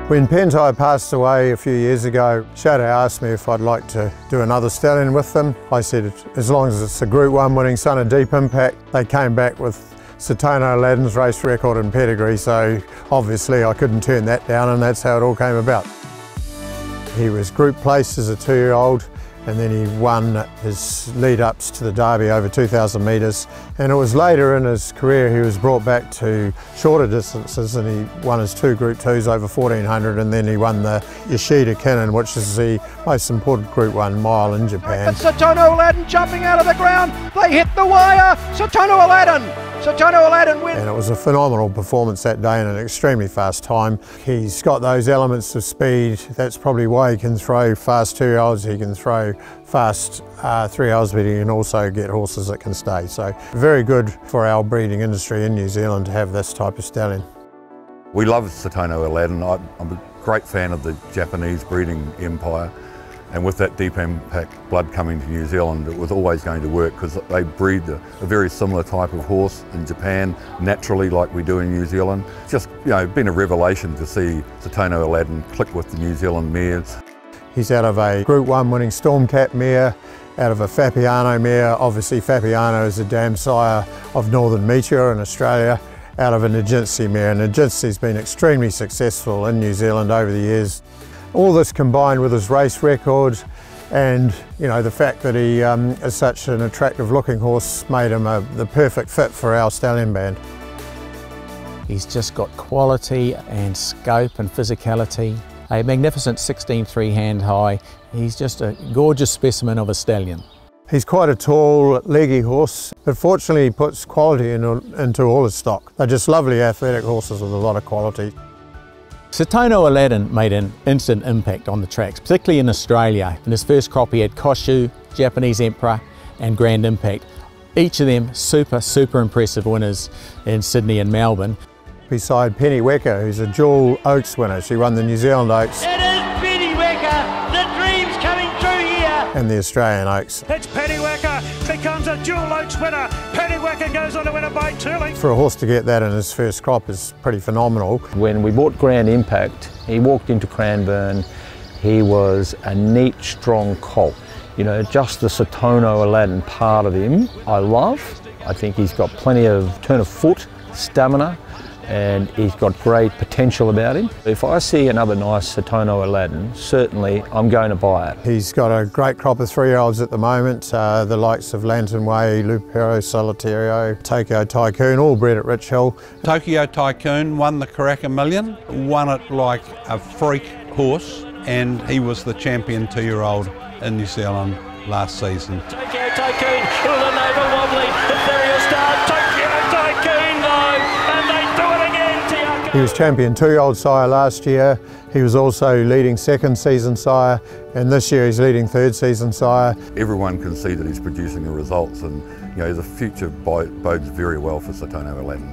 When Pentai passed away a few years ago, Shadow asked me if I'd like to do another stallion with them. I said, as long as it's a Group 1 winning son of Deep Impact. They came back with Satono Aladdin's race record and pedigree, so obviously I couldn't turn that down, and that's how it all came about. He was group placed as a 2-year-old, and then he won his lead-ups to the Derby over 2,000 metres. And it was later in his career he was brought back to shorter distances, and he won his 2 Group 2s over 1,400, and then he won the Yoshida Kinnan, which is the most important Group 1 mile in Japan. Satono Aladdin jumping out of the ground, they hit the wire, Satono Aladdin wins. And it was a phenomenal performance that day in an extremely fast time. He's got those elements of speed, that's probably why he can throw fast 2-year-olds, he can throw fast 3-year-olds, but he can also get horses that can stay. So very good for our breeding industry in New Zealand to have this type of stallion. We love Satono Aladdin. I'm a great fan of the Japanese breeding empire, and with that Deep Impact blood coming to New Zealand, it was always going to work because they breed a very similar type of horse in Japan naturally, like we do in New Zealand. Just, you know, been a revelation to see Satono Aladdin click with the New Zealand mares. He's out of a Group 1 winning Stormcat mare, out of a Fapiano mare. Obviously Fapiano is a dam sire of Northern Meteor in Australia, out of a Nijinsky mare. And Nijinsky's been extremely successful in New Zealand over the years. All this combined with his race record and, you know, the fact that he is such an attractive looking horse made him the perfect fit for our stallion band. He's just got quality and scope and physicality. A magnificent 16.3 hand high. He's just a gorgeous specimen of a stallion. He's quite a tall, leggy horse, but fortunately he puts quality into all his stock. They're just lovely athletic horses with a lot of quality. Satono Aladdin made an instant impact on the tracks, particularly in Australia. In his first crop he had Koshu, Japanese Emperor and Grand Impact. Each of them super impressive winners in Sydney and Melbourne. Beside Penny Wecker, who's a dual Oaks winner. She won the New Zealand Oaks. It is Penny Wecker, the dream's coming true here. And the Australian Oaks. It's Penny Wecker, becomes a dual Oaks winner. Penny Wecker goes on to win it by 2 lengths. For a horse to get that in his first crop is pretty phenomenal. When we bought Grand Impact, he walked into Cranbourne. He was a neat, strong colt. You know, just the Satono Aladdin part of him I love. I think he's got plenty of turn of foot, stamina, and he's got great potential about him. If I see another nice Satono Aladdin, certainly I'm going to buy it. He's got a great crop of 3-year-olds at the moment, the likes of Lantern Way, Lupero Solitario, Tokyo Tycoon, all bred at Rich Hill. Tokyo Tycoon won the Karaka Million, won it like a freak horse, and he was the champion 2-year-old in New Zealand last season. Tokyo Tycoon with an over wobbly, Imperial Star, Tokyo Tycoon though, and they do it again, Tiaka. He was champion 2-year-old sire last year. He was also leading 2nd season sire, and this year he's leading 3rd season sire. Everyone can see that he's producing the results, and you know the future bodes very well for Satono Aladdin.